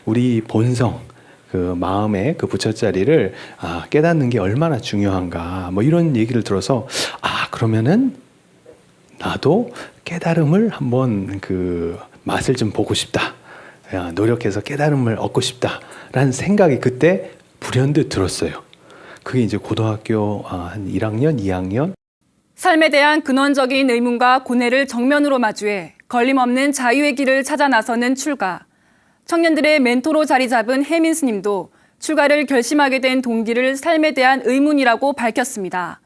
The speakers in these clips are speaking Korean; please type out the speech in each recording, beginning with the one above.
우리 본성, 그 마음의 그 부처자리를 깨닫는 게 얼마나 중요한가, 뭐 이런 얘기를 들어서 그러면은 나도 깨달음을 한번 그 맛을 좀 보고 싶다, 노력해서 깨달음을 얻고 싶다라는 생각이 그때 불현듯 들었어요. 그게 이제 고등학교 한 1학년, 2학년. 삶에 대한 근원적인 의문과 고뇌를 정면으로 마주해 걸림없는 자유의 길을 찾아 나서는 출가. 청년들의 멘토로 자리 잡은 혜민 스님도 출가를 결심하게 된 동기를 삶에 대한 의문이라고 밝혔습니다.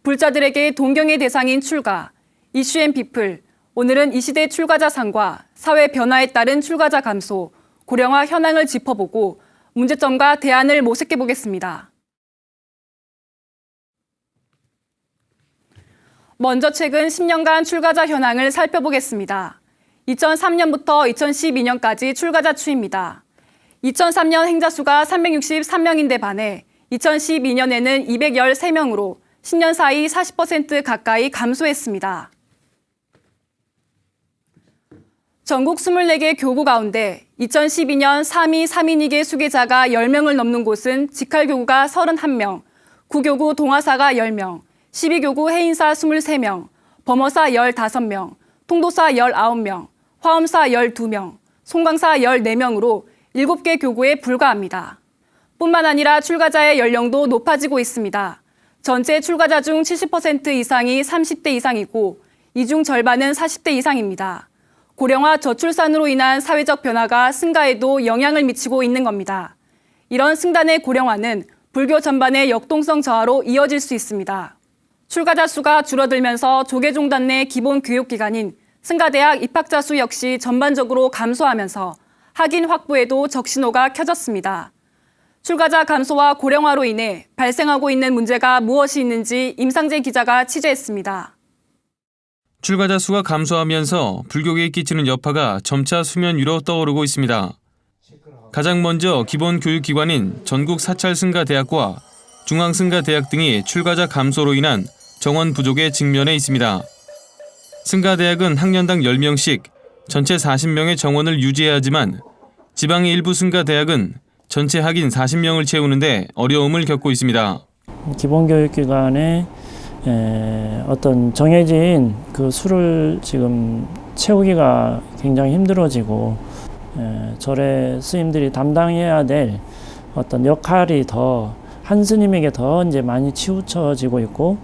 불자들에게 동경의 대상인 출가, 이슈앤피플. 오늘은 이 시대 출가자상과 사회 변화에 따른 출가자 감소, 고령화 현황을 짚어보고 문제점과 대안을 모색해 보겠습니다. 먼저 최근 10년간 출가자 현황을 살펴보겠습니다. 2003년부터 2012년까지 출가자 추입니다. 2003년 행자 수가 363명인데 반해 2012년에는 213명으로 10년 사이 40% 가까이 감소했습니다. 전국 24개 교구 가운데 2012년 3위 3인위계 수계자가 10명을 넘는 곳은 직할교구가 31명, 구교구 동화사가 10명, 12교구 해인사 23명, 범어사 15명, 통도사 19명, 화엄사 12명, 송광사 14명으로 7개 교구에 불과합니다. 뿐만 아니라 출가자의 연령도 높아지고 있습니다. 전체 출가자 중 70% 이상이 30대 이상이고 이 중 절반은 40대 이상입니다. 고령화 저출산으로 인한 사회적 변화가 승가에도 영향을 미치고 있는 겁니다. 이런 승단의 고령화는 불교 전반의 역동성 저하로 이어질 수 있습니다. 출가자 수가 줄어들면서 조계종단 내 기본 교육기관인 승가대학 입학자 수 역시 전반적으로 감소하면서 학인 확보에도 적신호가 켜졌습니다. 출가자 감소와 고령화로 인해 발생하고 있는 문제가 무엇이 있는지 임상재 기자가 취재했습니다. 출가자 수가 감소하면서 불교계에 끼치는 여파가 점차 수면 위로 떠오르고 있습니다. 가장 먼저 기본 교육기관인 전국 사찰 승가대학과 중앙승가대학 등이 출가자 감소로 인한 정원 부족에 직면해 있습니다. 승가대학은 학년당 10명씩 전체 40명의 정원을 유지해야 하지만 지방의 일부 승가대학은 전체 학인 40명을 채우는데 어려움을 겪고 있습니다. 기본교육기관의 어떤 정해진 그 수를 지금 채우기가 굉장히 힘들어지고 절의 스님들이 담당해야 될 어떤 역할이 더 한 스님에게 더 이제 많이 치우쳐지고 있고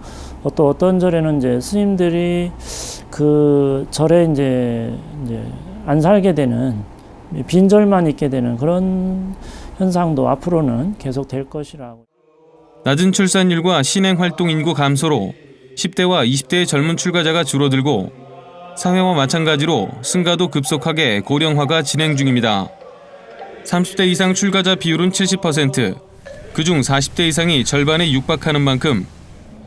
또 어떤 절에는 이제 스님들이 그 절에 이제 안 살게 되는 빈절만 있게 되는 그런 현상도 앞으로는 계속 될 것이라고. 낮은 출산율과 신행 활동 인구 감소로 10대와 20대의 젊은 출가자가 줄어들고 사회와 마찬가지로 승가도 급속하게 고령화가 진행 중입니다. 30대 이상 출가자 비율은 70%, 그중 40대 이상이 절반에 육박하는 만큼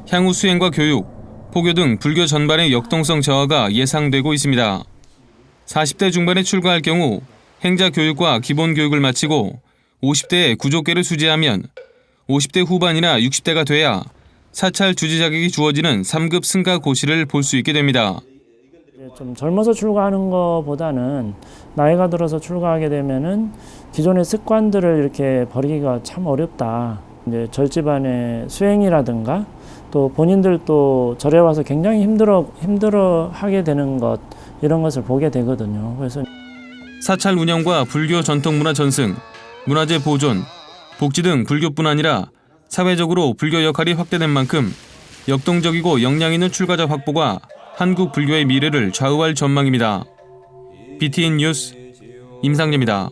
향후 수행과 교육, 포교 등 불교 전반의 역동성 저하가 예상되고 있습니다. 40대 중반에 출가할 경우 행자 교육과 기본 교육을 마치고 50대에 구족계를 수재하면 50대 후반이나 60대가 돼야 사찰 주지 자격이 주어지는 3급 승가 고시를 볼 수 있게 됩니다. 좀 젊어서 출가하는 것보다는 나이가 들어서 출가하게 되면은 기존의 습관들을 이렇게 버리기가 참 어렵다. 이제 절집안의 수행이라든가 또 본인들도 절에 와서 굉장히 힘들어 하게 되는 것, 이런 것을 보게 되거든요. 그래서 사찰 운영과 불교 전통문화 전승, 문화재 보존, 복지 등 불교뿐 아니라 사회적으로 불교 역할이 확대된 만큼 역동적이고 역량 있는 출가자 확보가 한국 불교의 미래를 좌우할 전망입니다. BTN 뉴스 임상재입니다.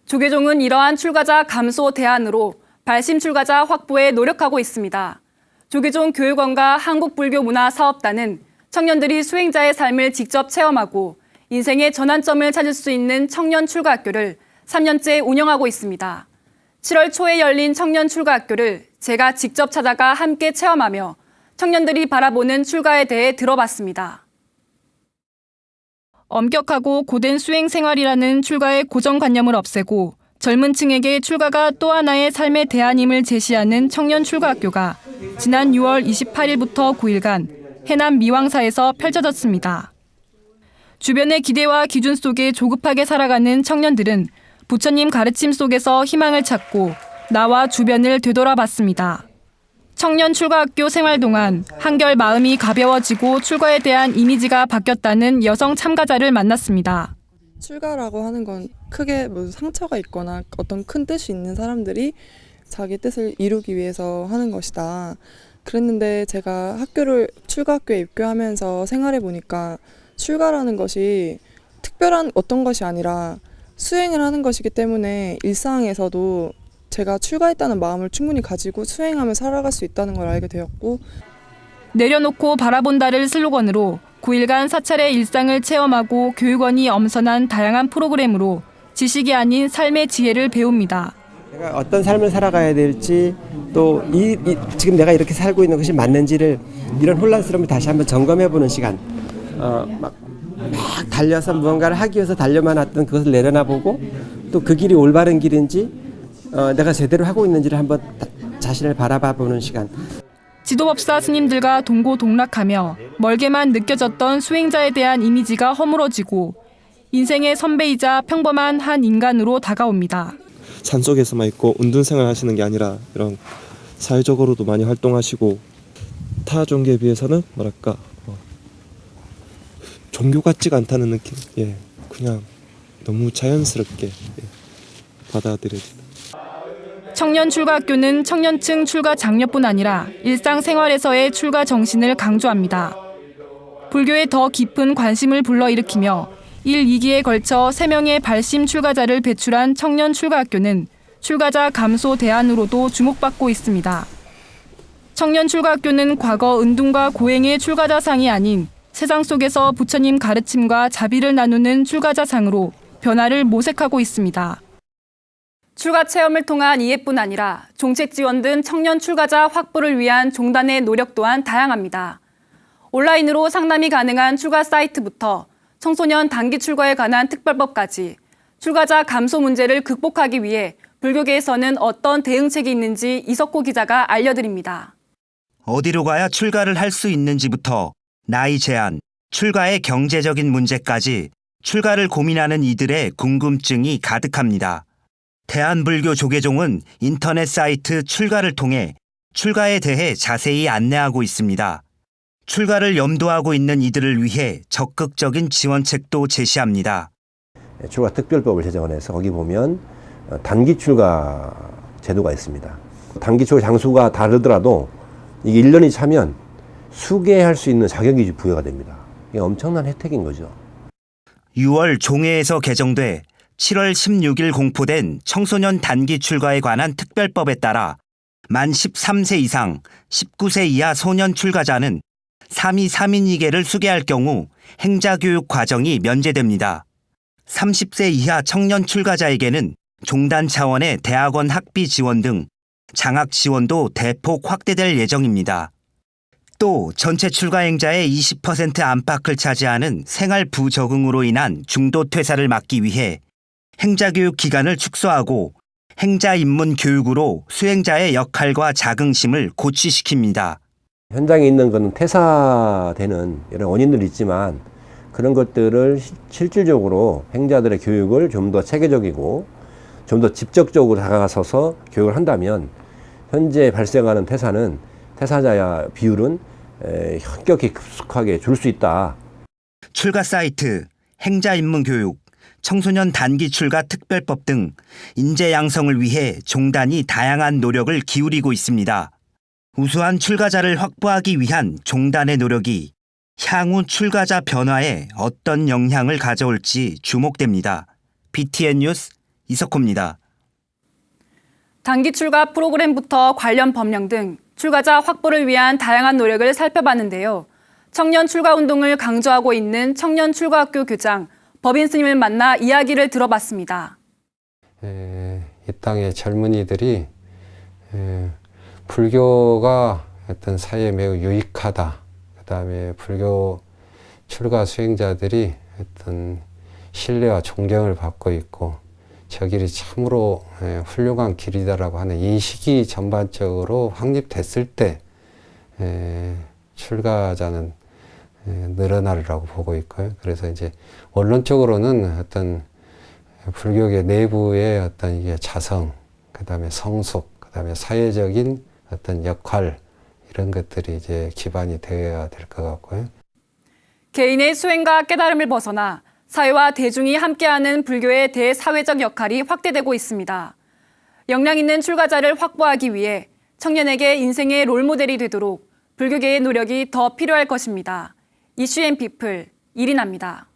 조계종은 이러한 출가자 감소 대안으로 발심 출가자 확보에 노력하고 있습니다. 조계종 교육원과 한국불교문화사업단은 청년들이 수행자의 삶을 직접 체험하고 인생의 전환점을 찾을 수 있는 청년 출가학교를 3년째 운영하고 있습니다. 7월 초에 열린 청년 출가학교를 제가 직접 찾아가 함께 체험하며 청년들이 바라보는 출가에 대해 들어봤습니다. 엄격하고 고된 수행 생활이라는 출가의 고정관념을 없애고 젊은 층에게 출가가 또 하나의 삶의 대안임을 제시하는 청년 출가학교가 지난 6월 28일부터 9일간 해남 미왕사에서 펼쳐졌습니다. 주변의 기대와 기준 속에 조급하게 살아가는 청년들은 부처님 가르침 속에서 희망을 찾고 나와 주변을 되돌아봤습니다. 청년 출가학교 생활 동안 한결 마음이 가벼워지고 출가에 대한 이미지가 바뀌었다는 여성 참가자를 만났습니다. 출가라고 하는 건 크게 뭐 상처가 있거나 어떤 큰 뜻이 있는 사람들이 자기 뜻을 이루기 위해서 하는 것이다. 그랬는데 제가 출가학교에 입교하면서 생활해 보니까 출가라는 것이 특별한 어떤 것이 아니라 수행을 하는 것이기 때문에 일상에서도 제가 출가했다는 마음을 충분히 가지고 수행하며 살아갈 수 있다는 걸 알게 되었고, 내려놓고 바라본다를 슬로건으로 9일간 사찰의 일상을 체험하고 교육원이 엄선한 다양한 프로그램으로 지식이 아닌 삶의 지혜를 배웁니다. 내가 어떤 삶을 살아가야 될지 또 지금 내가 이렇게 살고 있는 것이 맞는지를 이런 혼란스러움을 다시 한번 점검해보는 시간. 막 달려서 무언가를 하기 위해서 달려만 왔던 그것을 내려놔보고 또 그 길이 올바른 길인지 내가 제대로 하고 있는지를 한번 자신을 바라봐보는 시간. 지도법사 스님들과 동고동락하며 멀게만 느껴졌던 수행자에 대한 이미지가 허물어지고 인생의 선배이자 평범한 한 인간으로 다가옵니다. 산속에서만 있고 운둔생활 하시는 게 아니라 이런 사회적으로도 많이 활동하시고 타 종교에 비해서는 뭐랄까 종교 같지가 않다는 느낌. 예, 그냥 너무 자연스럽게 받아들여지는. 청년 출가학교는 청년층 출가 장려뿐 아니라 일상생활에서의 출가 정신을 강조합니다. 불교에 더 깊은 관심을 불러일으키며 1, 2기에 걸쳐 3명의 발심 출가자를 배출한 청년 출가학교는 출가자 감소 대안으로도 주목받고 있습니다. 청년 출가학교는 과거 은둔과 고행의 출가자상이 아닌 세상 속에서 부처님 가르침과 자비를 나누는 출가자상으로 변화를 모색하고 있습니다. 출가 체험을 통한 이해뿐 아니라 종책 지원 등 청년 출가자 확보를 위한 종단의 노력 또한 다양합니다. 온라인으로 상담이 가능한 출가 사이트부터 청소년 단기 출가에 관한 특별법까지 출가자 감소 문제를 극복하기 위해 불교계에서는 어떤 대응책이 있는지 이석호 기자가 알려드립니다. 어디로 가야 출가를 할 수 있는지부터 나이 제한, 출가의 경제적인 문제까지 출가를 고민하는 이들의 궁금증이 가득합니다. 대한불교 조계종은 인터넷 사이트 출가를 통해 출가에 대해 자세히 안내하고 있습니다. 출가를 염두하고 있는 이들을 위해 적극적인 지원책도 제시합니다. 출가 특별법을 제정해서 거기 보면 단기 출가 제도가 있습니다. 단기 출가 장소가 다르더라도 이게 1년이 차면 수계할 수 있는 자격이 부여가 됩니다. 이게 엄청난 혜택인 거죠. 6월 종회에서 개정돼 7월 16일 공포된 청소년 단기 출가에 관한 특별법에 따라 만 13세 이상 19세 이하 소년 출가자는 3위 3인위계를 수계할 경우 행자교육 과정이 면제됩니다. 30세 이하 청년 출가자에게는 종단 차원의 대학원 학비 지원 등 장학 지원도 대폭 확대될 예정입니다. 또 전체 출가행자의 20% 안팎을 차지하는 생활 부적응으로 인한 중도 퇴사를 막기 위해 행자교육 기간을 축소하고 행자 입문 교육으로 수행자의 역할과 자긍심을 고취시킵니다. 현장에 있는 것은 퇴사되는 여러 원인들이 있지만 그런 것들을 실질적으로 행자들의 교육을 좀 더 체계적이고 좀 더 직접적으로 다가서서 교육을 한다면 현재 발생하는 퇴사자 비율은 현격히 급속하게 줄 수 있다. 출가 사이트, 행자 입문 교육, 청소년 단기 출가 특별법 등 인재 양성을 위해 종단이 다양한 노력을 기울이고 있습니다. 우수한 출가자를 확보하기 위한 종단의 노력이 향후 출가자 변화에 어떤 영향을 가져올지 주목됩니다. BTN 뉴스 이석호입니다. 단기 출가 프로그램부터 관련 법령 등 출가자 확보를 위한 다양한 노력을 살펴봤는데요. 청년 출가 운동을 강조하고 있는 청년 출가학교 교장 법인 스님을 만나 이야기를 들어봤습니다. 이 땅의 젊은이들이 불교가 어떤 사회에 매우 유익하다. 그다음에 불교 출가 수행자들이 어떤 신뢰와 존경을 받고 있고 저 길이 참으로 훌륭한 길이다라고 하는 인식이 전반적으로 확립됐을 때 출가자는 늘어나리라고 보고 있고요. 그래서 이제 원론적으로는 어떤 불교계 내부의 어떤 이게 자성, 그다음에 성숙, 그다음에 사회적인 어떤 역할 이런 것들이 이제 기반이 되어야 될 것 같고요. 개인의 수행과 깨달음을 벗어나 사회와 대중이 함께하는 불교의 대사회적 역할이 확대되고 있습니다. 역량 있는 출가자를 확보하기 위해 청년에게 인생의 롤모델이 되도록 불교계의 노력이 더 필요할 것입니다. 이슈앤피플 이리나입니다.